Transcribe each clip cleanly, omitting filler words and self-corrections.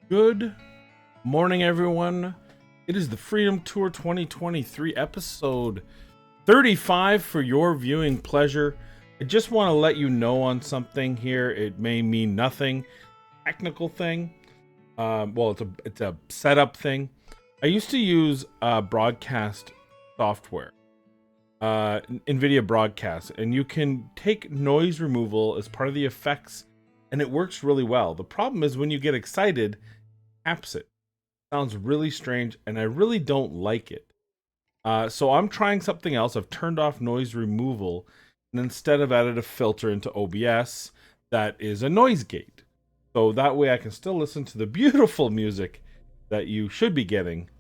Good morning, everyone. It is the Freedom Tour 2023 episode 35 for your viewing pleasure. I just want to let you know on something here. It may mean nothing. Technical thing. Well, it's a setup thing. I used to use broadcast software, NVIDIA Broadcast, and you can take noise removal as part of the effects, and it works really well. The problem is when you get excited, taps it. Sounds really strange, and I really don't like it. So I'm trying something else. I've turned off noise removal, and instead I've added a filter into OBS that is a noise gate. So that way I can still listen to the beautiful music that you should be getting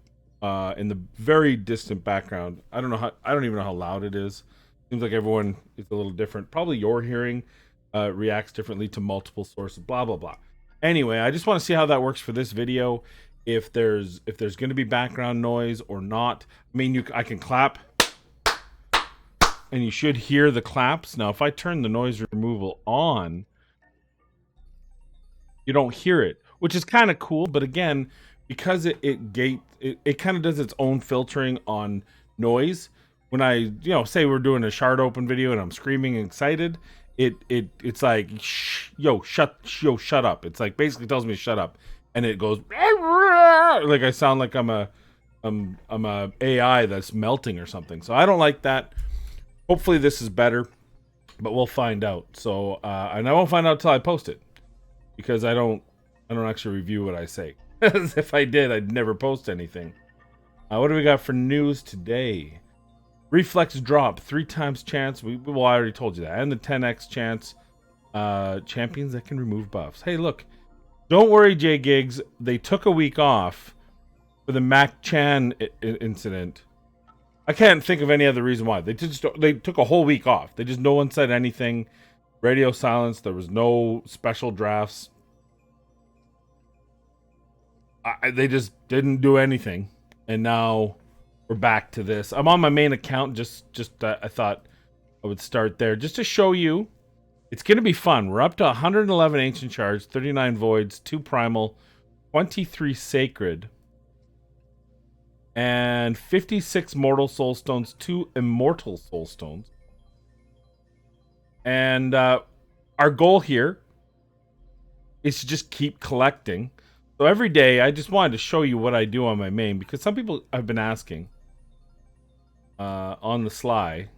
in the very distant background. I don't even know how loud it is. Seems like everyone is a little different. Probably your hearing reacts differently to multiple sources, blah, blah, blah. Anyway, I just want to see how that works for this video. If there's going to be background noise or not. I mean, I can clap, and you should hear the claps. Now, if I turn the noise removal on, you don't hear it, which is kind of cool. But again, because it kind of does its own filtering on noise. When I say we're doing a shard open video and I'm screaming and excited, it's like shut up. It's like basically tells me to shut up, and it goes like I sound like I'm a AI that's melting or something. So I don't like that. Hopefully this is better, but we'll find out. So and I won't find out until I post it, because I don't actually review what I say. As if I did, I'd never post anything. What do we got for news today? Reflex drop, 3 times chance. I already told you that. And the 10x chance. Champions that can remove buffs. Hey, look. Don't worry, Jay Giggs. They took a week off for the Mac Chan incident. I can't think of any other reason why. They took a whole week off. No one said anything. Radio silence. There was no special drafts. They just didn't do anything. And now we're back to this. I'm on my main account. I thought I would start there just to show you. It's going to be fun. We're up to 111 Ancient Shards, 39 Voids, 2 Primal, 23 Sacred, and 56 Mortal Soul Stones, 2 Immortal Soul Stones. And our goal here is to just keep collecting. So every day, I just wanted to show you what I do on my main, because some people have been asking on the sly, what are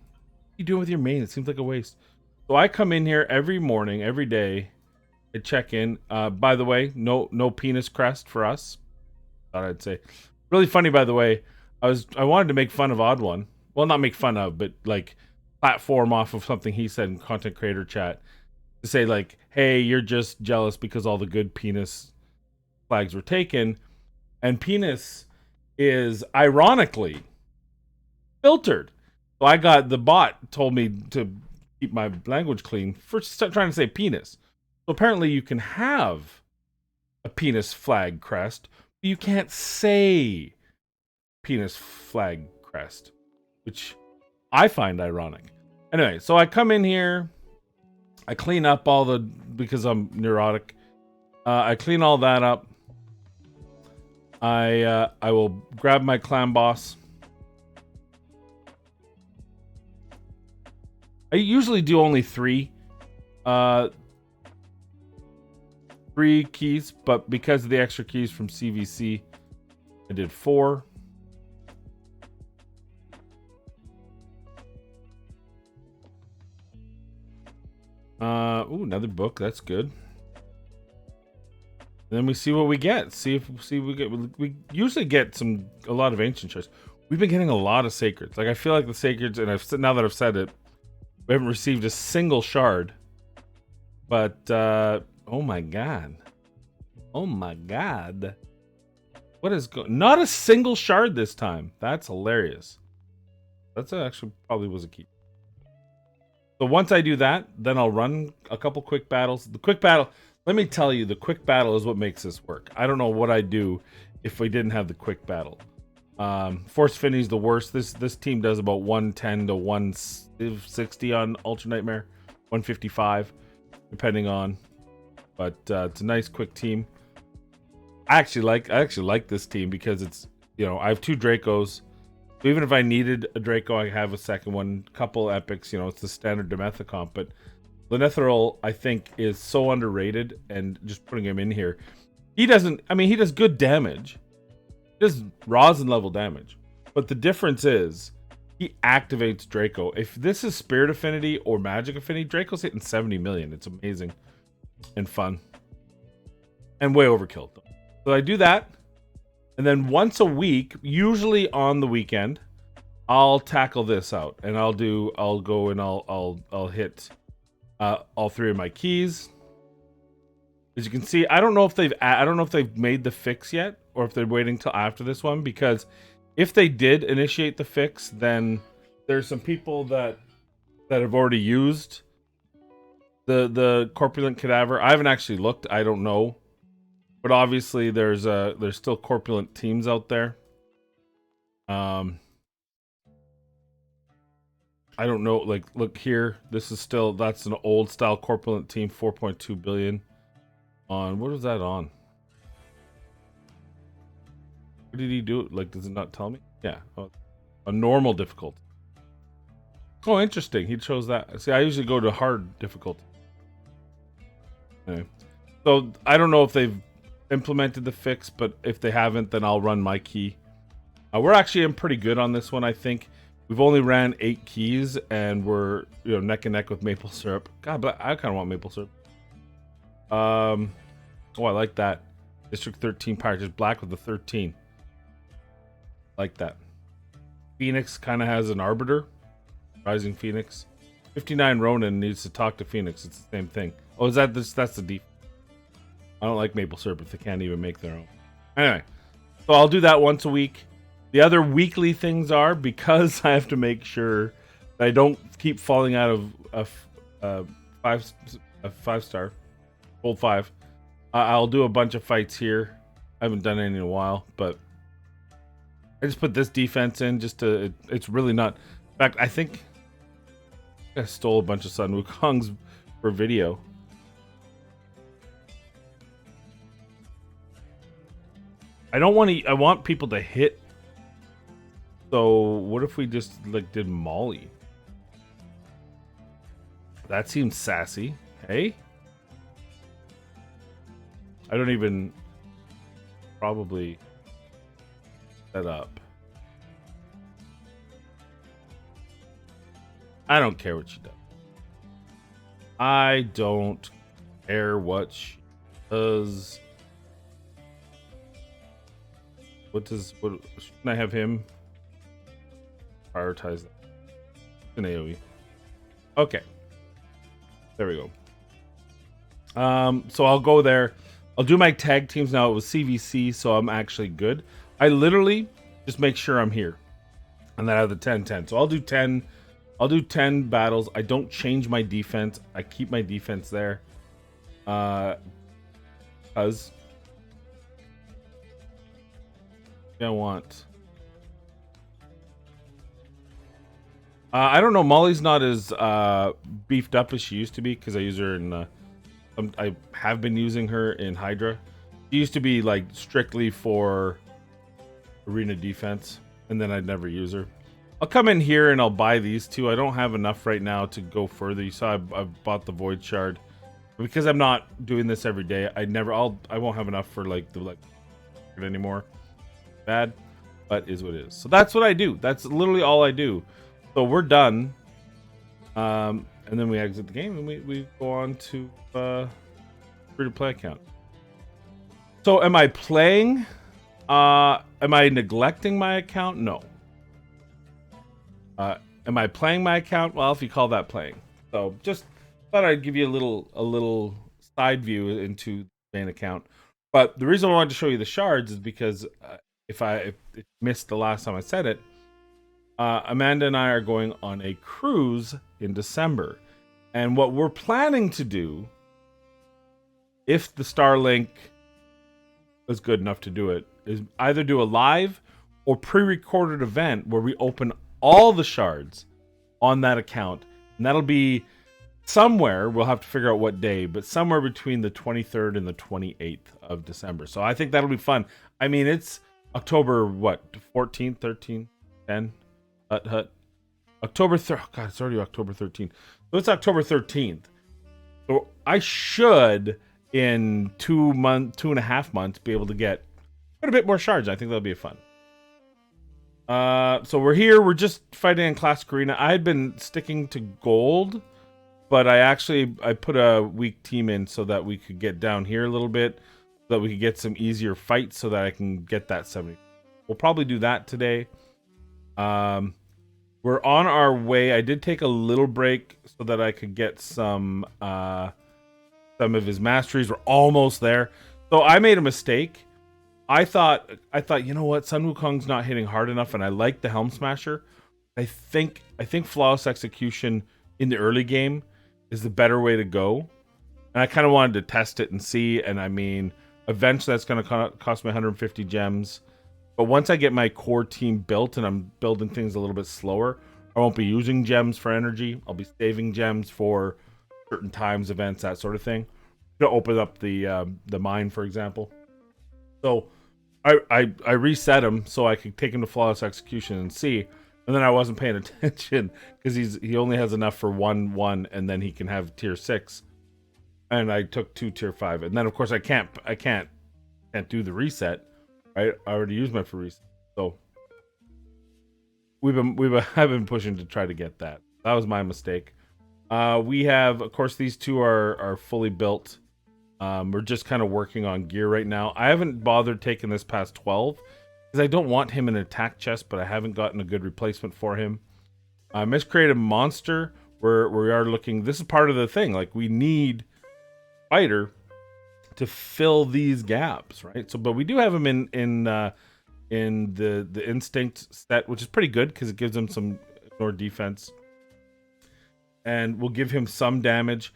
you doing with your main? It seems like a waste. So I come in here every morning, every day, I check in. By the way, no penis crest for us. Thought I'd say. Really funny, by the way. I wanted to make fun of Odd One. Well, not make fun of, but like platform off of something he said in content creator chat. To say like, hey, you're just jealous because all the good penis flags were taken. And penis is ironically filtered. So I got the bot told me to keep my language clean for trying to say penis. So apparently you can have a penis flag crest, but you can't say penis flag crest, which I find ironic. Anyway, so I come in here, I clean up because I'm neurotic. I clean all that up. I will grab my clan boss. I usually do only 3 keys, but because of the extra keys from CVC, I did 4. Ooh, another book. That's good. And then we see what we get. We usually get a lot of ancient shards. We've been getting a lot of sacreds. Like I feel like the sacreds, and now that I've said it, we haven't received a single shard. But oh my god. What is not a single shard this time. That's hilarious. That's actually probably was a key. So once I do that, then I'll run a couple quick battles. The quick battle, let me tell you, the quick battle is what makes this work. I don't know what I'd do if we didn't have the quick battle. Force Finney's the worst. This team does about 110 to 160 on Ultra Nightmare, 155, depending on. But it's a nice quick team. I actually like this team because it's, you know, I have 2 Dracos. So even if I needed a Draco, I have a second one. Couple epics, you know, it's the standard Demethicomp. But Lenethral, I think, is so underrated, and just putting him in here, he doesn't. I mean, he does good damage. He does rosin level damage, but the difference is he activates Draco. If this is Spirit Affinity or Magic Affinity, Draco's hitting 70 million. It's amazing and fun, and way overkill. So I do that, and then once a week, usually on the weekend, I'll tackle this out, and I'll go and I'll hit all 3 of my keys. As you can see, I don't know if they've made the fix yet, or if they're waiting till after this one, because if they did initiate the fix, then there's some people that have already used the Corpulent Cadaver. I haven't actually looked. I don't know, but obviously there's still corpulent teams out there. I don't know. Like, look here. This is still, that's an old style corpulent team. 4.2 billion on, what is that on? What did he do? Like, does it not tell me? Yeah, a normal difficulty. Oh, interesting. He chose that. See, I usually go to hard difficulty. Anyway, so I don't know if they've implemented the fix, but if they haven't, then I'll run my key. We're actually in pretty good on this one, I think. We've only ran 8 keys, and we're, you know, neck and neck with maple syrup. God, but I kind of want maple syrup. Oh, I like that. District 13 Pirate, just black with the 13. Like that. Phoenix kind of has an Arbiter. Rising Phoenix. 59 Ronin needs to talk to Phoenix. It's the same thing. Oh, is that this? That's the default. I don't like maple syrup if they can't even make their own. Anyway, so I'll do that once a week. The other weekly things are, because I have to make sure that I don't keep falling out of a 5-star, gold 5. I'll do a bunch of fights here. I haven't done any in a while, but I just put this defense in just to. It's really not. In fact, I think I stole a bunch of Sun Wukongs for video. I don't want to. I want people to hit. So what if we just like did Molly? That seems sassy. Hey, I don't even probably set up. I don't care what she does. I don't care what she does. What shouldn't I have him prioritize that? An AoE. Okay. There we go. So I'll go there. I'll do my tag teams now. It was CVC, so I'm actually good. I literally just make sure I'm here. And then I have the 10-10. So I'll do 10. I'll do 10 battles. I don't change my defense. I keep my defense there. Because I want. I don't know. Molly's not as beefed up as she used to be because I use her in. I have been using her in Hydra. She used to be like strictly for arena defense, and then I'd never use her. I'll come in here and I'll buy these two. I don't have enough right now to go further. You saw I've bought the Void Shard, but because I'm not doing this every day, I won't have enough for like the anymore. Bad, but is what it is. So that's what I do. That's literally all I do. So we're done, and then we exit the game and we go on to free-to-play account. So am I playing? Am I neglecting my account? No. Am I playing my account? Well, if you call that playing. So just thought I'd give you a little side view into the main account. But the reason I wanted to show you the shards is because if it missed the last time I said it, Amanda and I are going on a cruise in December. And what we're planning to do, if the Starlink is good enough to do it, is either do a live or pre-recorded event where we open all the shards on that account. And that'll be somewhere, we'll have to figure out what day, but somewhere between the 23rd and the 28th of December. So I think that'll be fun. I mean, it's October, what, 14th, 13th, 10? Hut. October 3rd. God, it's already October 13th. So it's October 13th. So I should, in 2.5 months, be able to get quite a bit more shards. I think that'll be fun. So we're here. We're just fighting in Classic Arena. I had been sticking to gold, but I put a weak team in so that we could get down here a little bit, so that we could get some easier fights so that I can get that 70. We'll probably do that today. We're on our way. I did take a little break so that I could get some of his masteries. We're almost there. So I made a mistake. I thought, you know what? Sun Wukong's not hitting hard enough, and I like the Helm Smasher. I think Flawless Execution in the early game is the better way to go. And I kind of wanted to test it and see. And I mean, eventually that's going to cost me 150 gems. But once I get my core team built and I'm building things a little bit slower, I won't be using gems for energy. I'll be saving gems for certain times, events, that sort of thing, to open up the mine, for example. So I reset him so I could take him to Flawless Execution and see. And then I wasn't paying attention because he only has enough for 1, and then he can have tier 6. And I took 2 tier 5, and then of course I can't do the reset. I already used my free reset, so I've been pushing to try to get that. That was my mistake. We have, of course, these two are fully built. We're just kind of working on gear right now. I haven't bothered taking this past 12 because I don't want him in an attack chest, but I haven't gotten a good replacement for him. Miscreated Monster, where we are looking. This is part of the thing. Like, we need fighter to fill these gaps, right? So, but we do have him in the instinct set, which is pretty good because it gives him some more defense, and we'll give him some damage.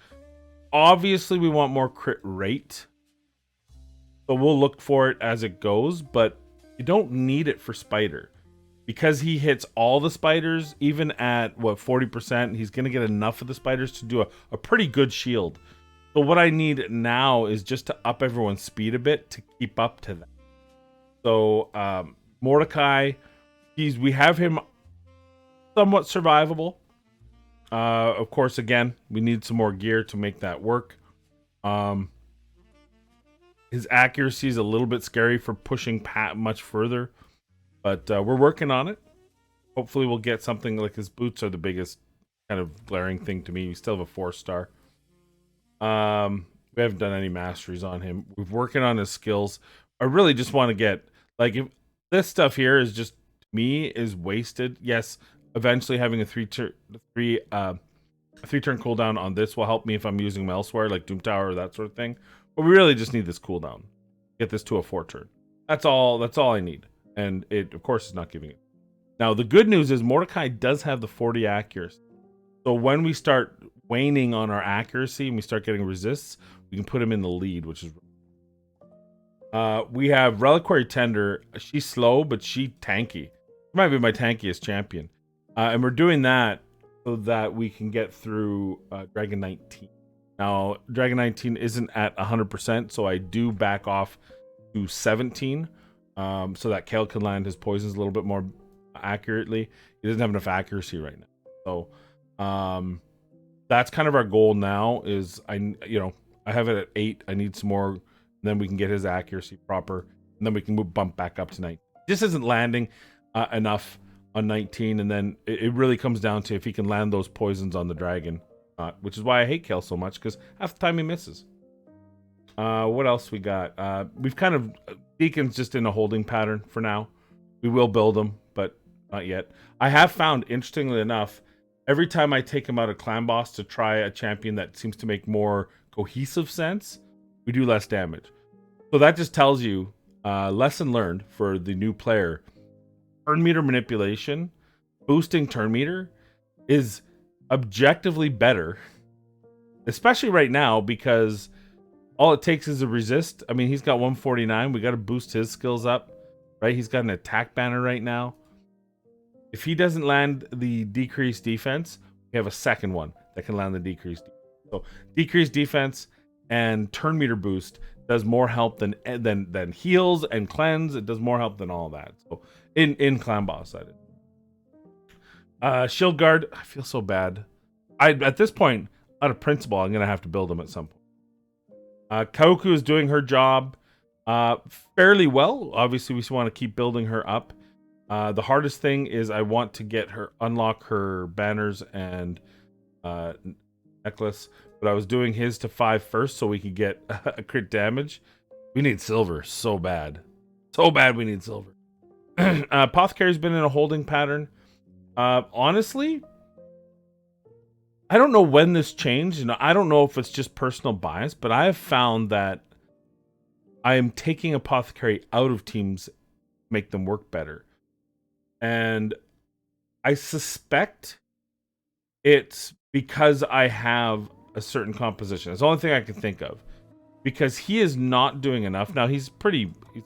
Obviously, we want more crit rate, so we'll look for it as it goes. But you don't need it for Spider because he hits all the spiders, even at what 40%. He's gonna get enough of the spiders to do a pretty good shield. So what I need now is just to up everyone's speed a bit to keep up to that. So Mordecai, we have him somewhat survivable. Of course, again, we need some more gear to make that work. His accuracy is a little bit scary for pushing Pat much further, but we're working on it. Hopefully we'll get something. Like, his boots are the biggest kind of glaring thing to me. We still have a 4-star. We haven't done any masteries on him. We're working on his skills. I really just want to get, like, if this stuff here is just, to me, is wasted. Yes, eventually having a 3-turn cooldown on this will help me if I'm using them elsewhere, like Doom Tower or that sort of thing. But we really just need this cooldown. Get this to a 4-turn. That's all I need. And it, of course, is not giving it. Now, the good news is Mordecai does have the 40 accuracy. So when we start waning on our accuracy and we start getting resists, we can put him in the lead, which is we have Reliquary Tender. She's slow, but she's tanky. She might be my tankiest champion. And we're doing that so that we can get through Dragon 19. Now, Dragon 19 isn't at 100%, so I do back off to 17 so that Kale can land his poisons a little bit more accurately. He doesn't have enough accuracy right now. So that's kind of our goal now. Is I have it at 8. I need some more. Then we can get his accuracy proper, and then we can bump back up to 9. This isn't landing enough on 19, and then it really comes down to if he can land those poisons on the dragon, which is why I hate Kale so much, because half the time he misses. What else we got? We've kind of Deacon's just in a holding pattern for now. We will build him, but not yet. I have found, interestingly enough, every time I take him out of Clan Boss to try a champion that seems to make more cohesive sense, we do less damage. So that just tells you, lesson learned for the new player. Turn meter manipulation, boosting turn meter, is objectively better, especially right now, because all it takes is a resist. I mean, he's got 149. We got to boost his skills up, right? He's got an attack banner right now. If he doesn't land the decreased defense, we have a second one that can land the decreased defense. So decreased defense and turn meter boost does more help than heals and cleanse. It does more help than all that. So in clan boss, I did. Shield guard. I feel so bad. At this point, out of principle, I'm gonna have to build them at some point. Kaoku is doing her job fairly well. Obviously, we just want to keep building her up. The hardest thing is I want to unlock her banners and necklace, but I was doing his to 5 first so we could get a crit damage. We need silver so bad. So bad we need silver. Apothecary's been in a holding pattern. Honestly, I don't know when this changed, and I don't know if it's just personal bias, but I have found that I am taking Apothecary out of teams to make them work better. And I suspect it's because I have a certain composition. It's the only thing I can think of. Because he is not doing enough. Now, he's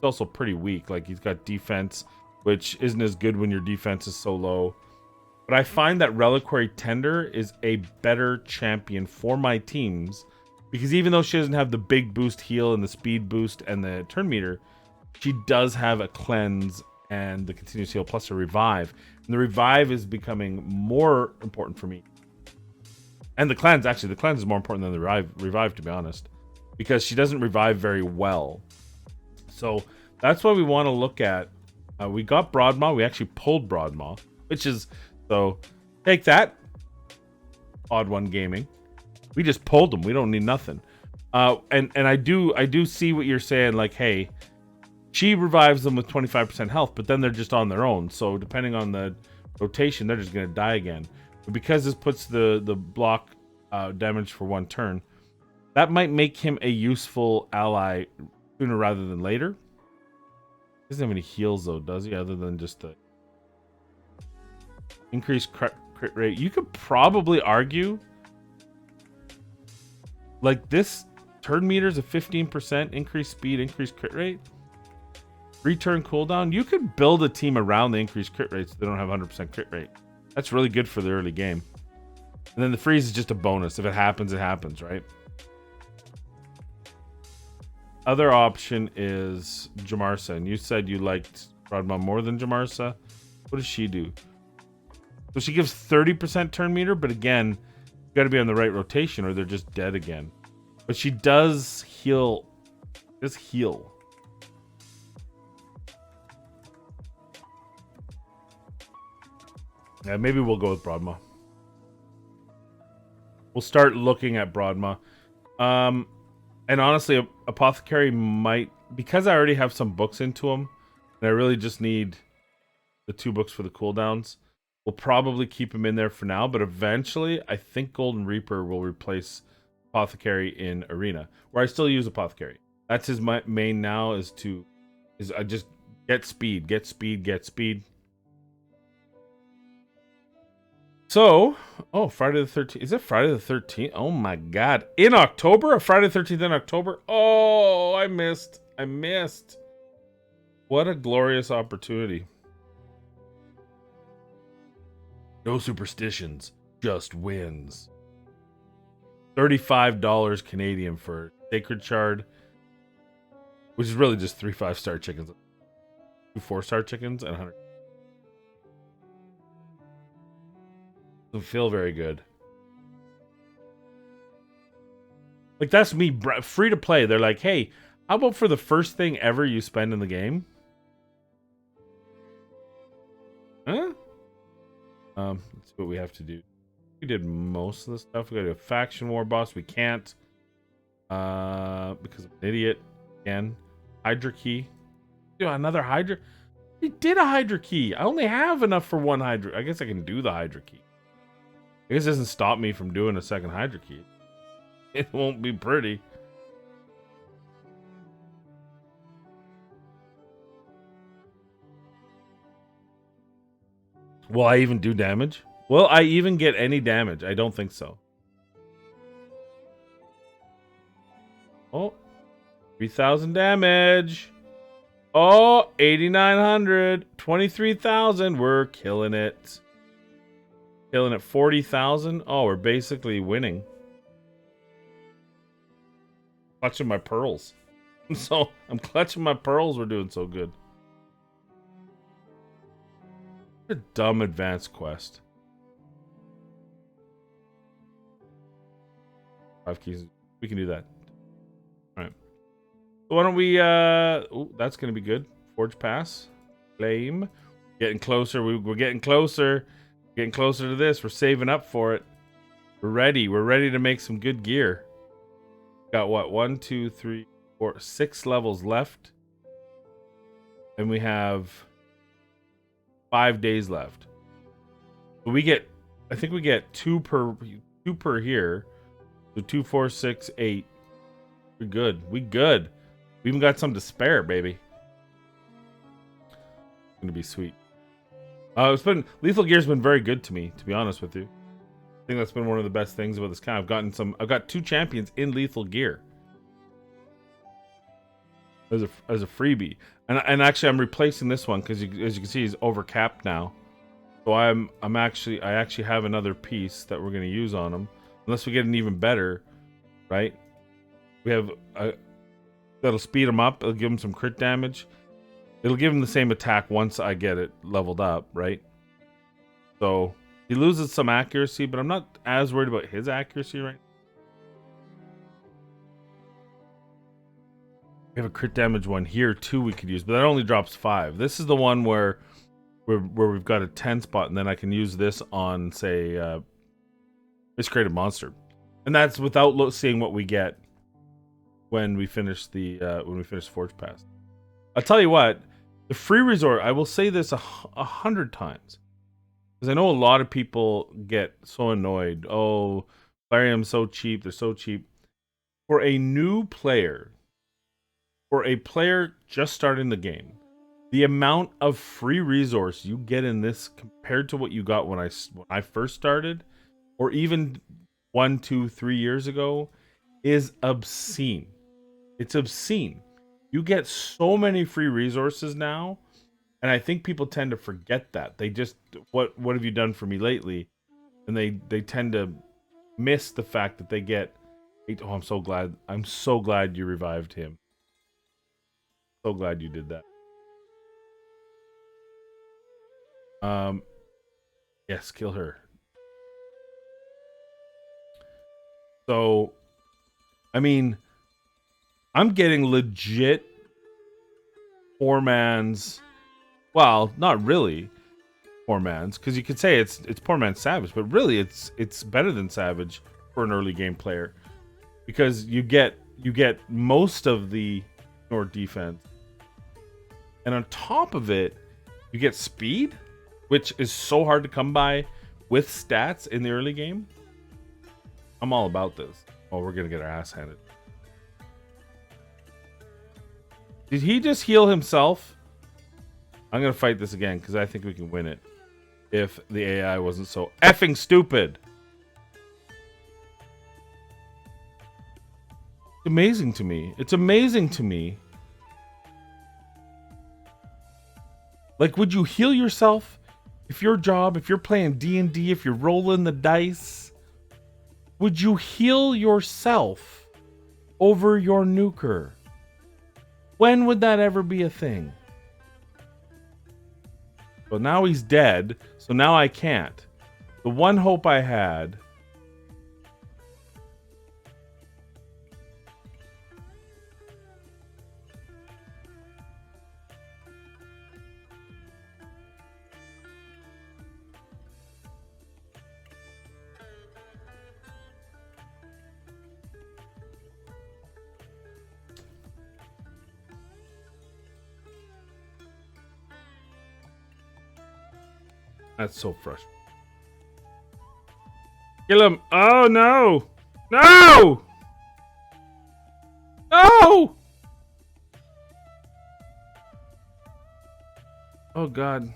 also pretty weak. Like, he's got defense, which isn't as good when your defense is so low. But I find that Reliquary Tender is a better champion for my teams. Because even though she doesn't have the big boost heal and the speed boost and the turn meter, she does have a cleanse and the continuous heal plus a revive. And the revive is becoming more important for me. And the cleanse is more important than the revive, to be honest. Because she doesn't revive very well. So that's why we want to look at. We got Broadmaw. We actually pulled Broadmaw, which is, so take that, Odd One Gaming. We just pulled them. We don't need nothing. And I do see what you're saying. Like, hey, she revives them with 25% health, but then they're just on their own. So depending on the rotation, they're just gonna die again. But because this puts the block damage for 1 turn, that might make him a useful ally sooner rather than later. He doesn't have any heals though, does he? Other than just the increased crit rate. You could probably argue like this turn meter is a 15% increased speed, increased crit rate. Return cooldown. You could build a team around the increased crit rate so they don't have 100% crit rate. That's really good for the early game. And then the freeze is just a bonus. If it happens, it happens, right? Other option is Jamarsa, and you said you liked Broadmaw more than Jamarsa. What does she do? So she gives 30% turn meter, but again, you got to be on the right rotation or they're just dead again. But she does heal. Does heal. Yeah, maybe we'll go with Broadmaw. We'll start looking at Broadmaw. And honestly, Apothecary might, because I already have some books into him, and I really just need the 2 books for the cooldowns, we'll probably keep him in there for now, but eventually, I think Golden Reaper will replace Apothecary in Arena, where I still use Apothecary. That's his main now, is I just get speed, get speed, get speed. So, Friday the 13th. Is it Friday the 13th? Oh my god. In October? A Friday the 13th in October? Oh, I missed. What a glorious opportunity. No superstitions, just wins. $35 Canadian for Sacred Shard, which is really just 3 5-star chickens. 2 4-star chickens and 100. Doesn't feel very good. Like, that's me, free to play. They're like, hey, how about for the first thing ever you spend in the game? Huh? Let's see what we have to do. We did most of the stuff. We gotta do a faction war boss. We can't. Because I'm an idiot. Again. Hydra key. Do another Hydra. We did a Hydra key. I only have enough for 1 Hydra. I guess I can do the Hydra key. I guess it doesn't stop me from doing a second Hydra key. It won't be pretty. Will I even do damage? Will I even get any damage? I don't think so. Oh, 3,000 damage. Oh, 8,900. 23,000. We're killing it. Killing it. 40,000. Oh, we're basically winning. clutching my pearls. So I'm clutching my pearls. We're doing so good. What a dumb advanced quest. 5 keys. We can do that. All right. So why don't we? Ooh, that's gonna be good. Forge pass. Claim. Getting closer. We're getting closer. Getting closer to this. We're saving up for it. We're ready. We're ready to make some good gear. Got what? 1, 2, 3, 4, 6 levels left. And we have 5 days left. So we get, I think we get 2 per here. So 2, 4, 6, 8. We're good. We good. We even got some to spare, baby. It's gonna be sweet. It's been Lethal Gear's been very good to me, to be honest with you. I think that's been one of the best things about this kind. I've got 2 champions in Lethal Gear as a freebie, and actually I'm replacing this one because as you can see he's overcapped now. So I actually have another piece that we're gonna use on him unless we get an even better, right? We have that'll speed him up. It'll give him some crit damage. It'll give him the same attack once I get it leveled up, right? So he loses some accuracy, but I'm not as worried about his accuracy right now. We have a crit damage one here too we could use, but that only drops 5. This is the one where we've got a 10 spot, and then I can use this on, say, this created monster, and that's without seeing what we get when we finish the Forge Pass. I'll tell you what, the free resort, I will say this 100 times, because I know a lot of people get so annoyed. Oh, Plarium's so cheap, they're so cheap. For a new player, for a player just starting the game, the amount of free resource you get in this compared to what you got when I first started, or even 1, 2, 3 years ago, is obscene. It's obscene. You get so many free resources now, and I think people tend to forget that. They just, what have you done for me lately? And they tend to miss the fact that they get, oh, I'm so glad you revived him. So glad you did that. Yes, kill her. So, I mean, I'm getting legit poor man's, well, not really poor man's, because you could say it's poor man's Savage, but really it's better than Savage for an early game player, because you get most of the Nord defense, and on top of it, you get speed, which is so hard to come by with stats in the early game. I'm all about this. Oh, we're gonna get our ass handed. Did he just heal himself? I'm gonna fight this again because I think we can win it if the AI wasn't so effing stupid. It's amazing to me. It's amazing to me. Like, would you heal yourself if you're playing D&D, if you're rolling the dice? Would you heal yourself over your nuker? When would that ever be a thing? Well, now he's dead, so now I can't. The one hope I had... That's so frustrating. Kill him. Oh, no. No! No! Oh, God.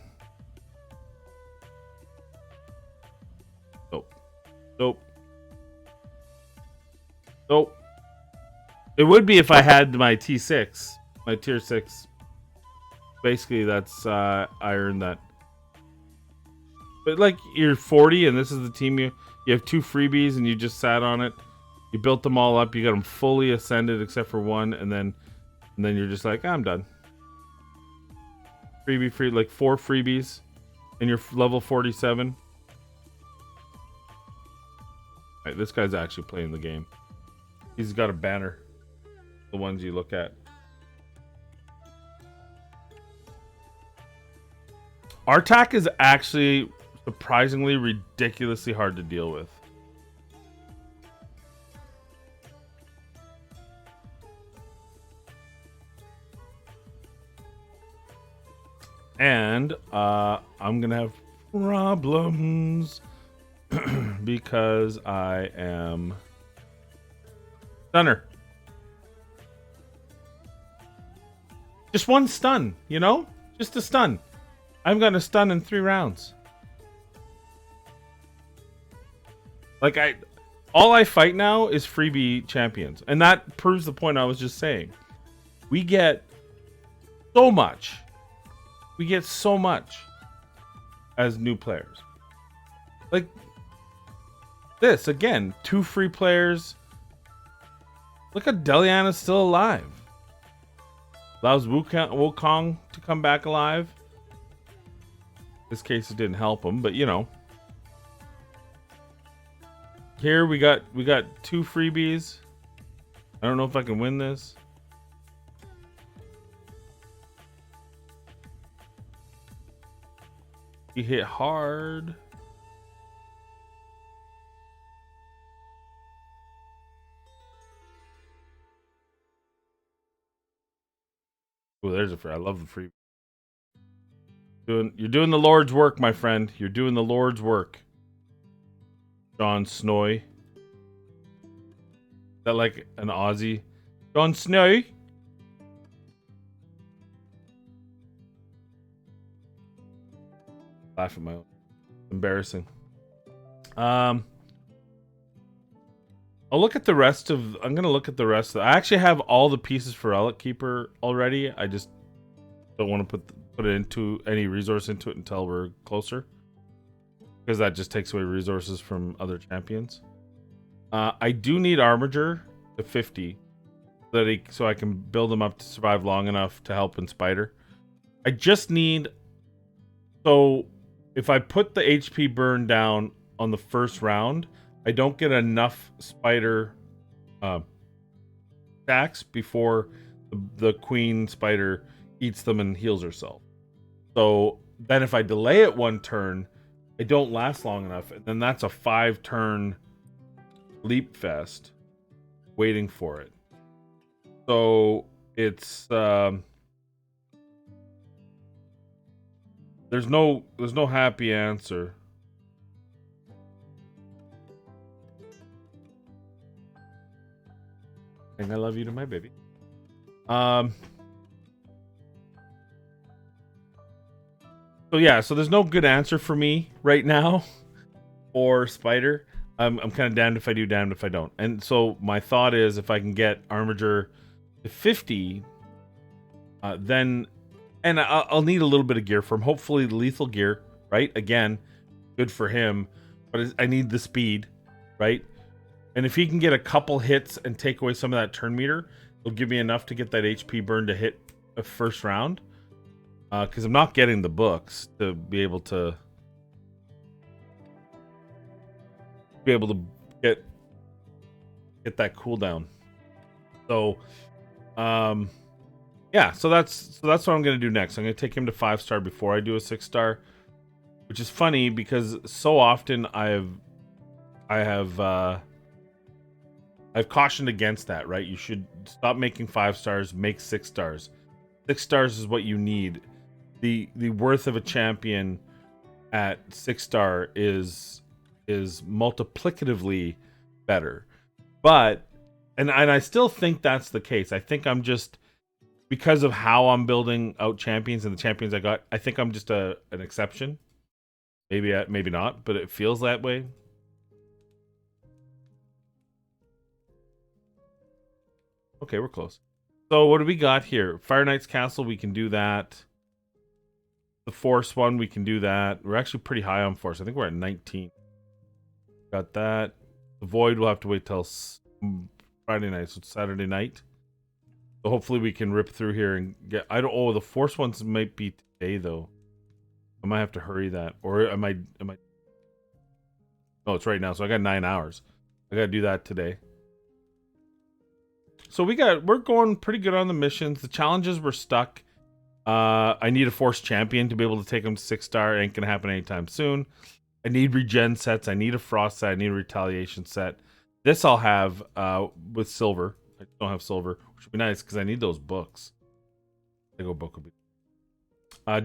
Nope. Nope. Nope. It would be if I had my T6. My tier 6. Basically, that's, I earned that. But like, you're 40 and this is the team you have 2 freebies and you just sat on it. You built them all up. You got them fully ascended except for one, and then you're just like, I'm done. Free, like 4 freebies, and you're level 47. Right, this guy's actually playing the game. He's got a banner. The ones you look at. Artak is actually surprisingly ridiculously hard to deal with. And I'm gonna have problems because I am stunner. Just one stun, you know? Just a stun. I'm gonna stun in 3 rounds. Like all I fight now is freebie champions. And that proves the point I was just saying. We get so much. We get so much as new players. Like this, again, 2 free players. Look at Deliana's still alive. Allows Wukong to come back alive. In this case, it didn't help him, but you know. Here we got 2 freebies. I don't know if I can win this. He hit hard. Oh, there's a free. I love the free. You're doing the Lord's work, my friend. You're doing the Lord's work. Jon Snow. Is that like an Aussie? Jon Snow. Laugh at my own. Embarrassing. I'll look at the rest of. I'm gonna look at the rest. I actually have all the pieces for Relic Keeper already. I just don't want to put it into any resource into it until we're closer, because that just takes away resources from other champions. I do need Armiger to 50, so I can build him up to survive long enough to help in Spider. I just need. So if I put the HP burn down on the first round, I don't get enough Spider stacks before the Queen Spider eats them and heals herself. So then if I delay it 1 turn, I don't last long enough, and then that's a 5-turn leap fest waiting for it. So it's there's no happy answer. And I love you to my baby. So yeah, so there's no good answer for me right now or Spider. I'm kind of damned if I do, damned if I don't. And so my thought is, if I can get Armiger to 50, then, and I'll need a little bit of gear from, hopefully lethal gear, right? Again, good for him, but I need the speed, right? And if he can get a couple hits and take away some of that turn meter, it'll give me enough to get that HP burn to hit a first round. Because I'm not getting the books to be able to get that cooldown. So, yeah. So that's what I'm gonna do next. I'm gonna take him to 5-star before I do a 6-star, which is funny because so often I've cautioned against that. Right? You should stop making 5 stars. Make 6 stars. 6 stars is what you need. The worth of a champion at 6-star is multiplicatively better. But and I still think that's the case. I think I'm just, because of how I'm building out champions and the champions I got, I think I'm just an exception. Maybe not, but it feels that way. Okay, we're close. So what do we got here? Fire Knight's Castle, we can do that. The Force one, we can do that. We're actually pretty high on Force. I think we're at 19. Got that. The Void, we'll have to wait till Friday night, so it's Saturday night. So hopefully we can rip through here and get. I don't. Oh, the Force ones might be today though. I might have to hurry that, or am I? No, it's right now. So I got 9 hours. I gotta do that today. So we're going pretty good on the missions. The challenges were stuck. I need a Force champion to be able to take them to 6-star. Ain't gonna happen anytime soon. I need regen sets. I need a frost set. I need a retaliation set. This I'll have with silver. I don't have silver, which would be nice because I need those books. Lego book will be.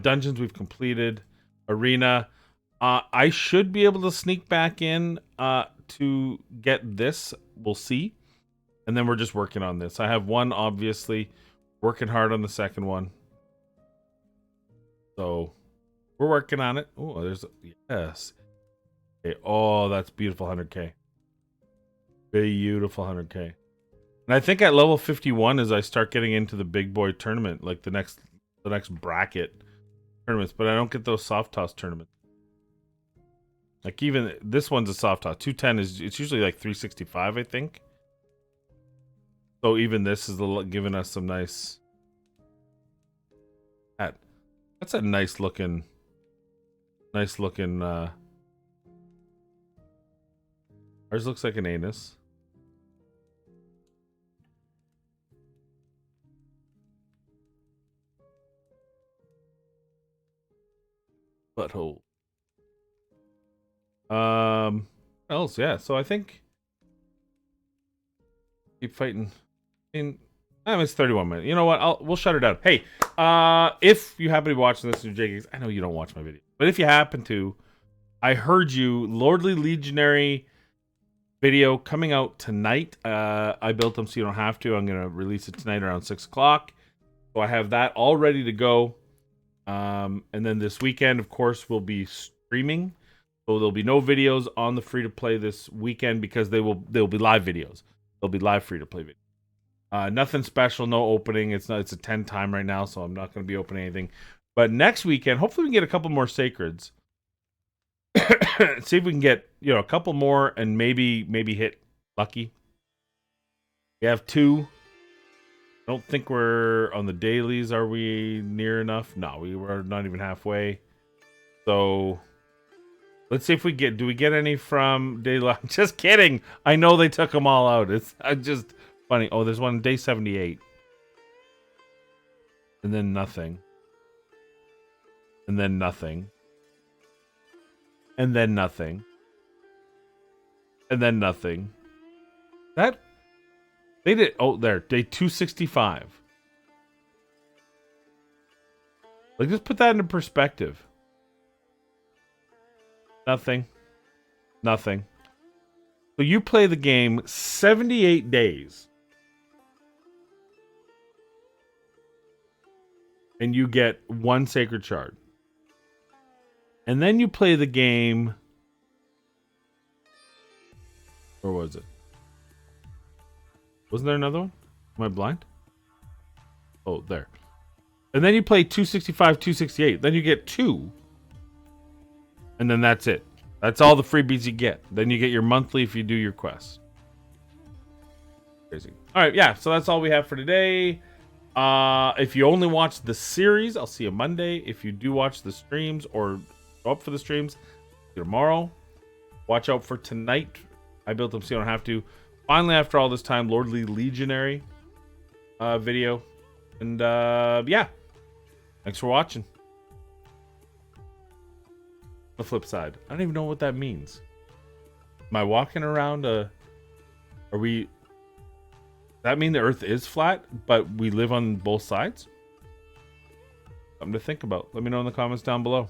Dungeons we've completed. Arena. I should be able to sneak back in to get this. We'll see. And then we're just working on this. I have one, obviously. Working hard on the second one. So we're working on it. Oh, there's yes. Okay. Oh, that's beautiful 100K. Beautiful 100K. And I think at level 51 as I start getting into the big boy tournament, like the next bracket tournaments, but I don't get those soft toss tournaments. Like even this one's a soft toss. 210 it's usually like 365, I think. So even this is giving us some nice. That's a nice looking. Ours looks like an anus. Butthole. What else? Yeah. So I think keep fighting. It's 31 minutes. You know what? We'll shut her down. Hey, if you happen to be watching this, Jake, I know you don't watch my video, but if you happen to, I heard you, Lordly Legionary video coming out tonight. I built them so you don't have to. I'm gonna release it tonight around 6 o'clock. So I have that all ready to go. And then this weekend, of course, we'll be streaming. So there'll be no videos on the free to play this weekend because they'll be live videos. They'll be live free to play videos. Nothing special, no opening. It's a 10 time right now, so I'm not going to be opening anything. But next weekend, hopefully we can get a couple more sacreds. See if we can get a couple more and maybe hit lucky. We have 2. I don't think we're on the dailies. Are we near enough? No, we were not even halfway. So let's see if we get. Do we get any from daily? Just kidding. I know they took them all out. It's just funny. Oh, there's one day 78. And then nothing. And then nothing. And then nothing. And then nothing. That they did. Oh, there. Day 265. Like, just put that into perspective. Nothing. Nothing. So you play the game 78 days. And you get 1 sacred shard. And then you play the game. Where was it? Wasn't there another one? Am I blind? Oh, there. And then you play 265, 268. Then you get 2. And then that's it. That's all the freebies you get. Then you get your monthly if you do your quests. Crazy. All right, yeah. So that's all we have for today. If you only watch the series, I'll see you Monday. If you do watch the streams or go up for the streams, see you tomorrow. Watch out for tonight. I built them so you don't have to. Finally, after all this time, Lordly Legionary video. And yeah. Thanks for watching. The flip side. I don't even know what that means. Am I walking around are we... Does that mean the Earth is flat, but we live on both sides? Something to think about. Let me know in the comments down below.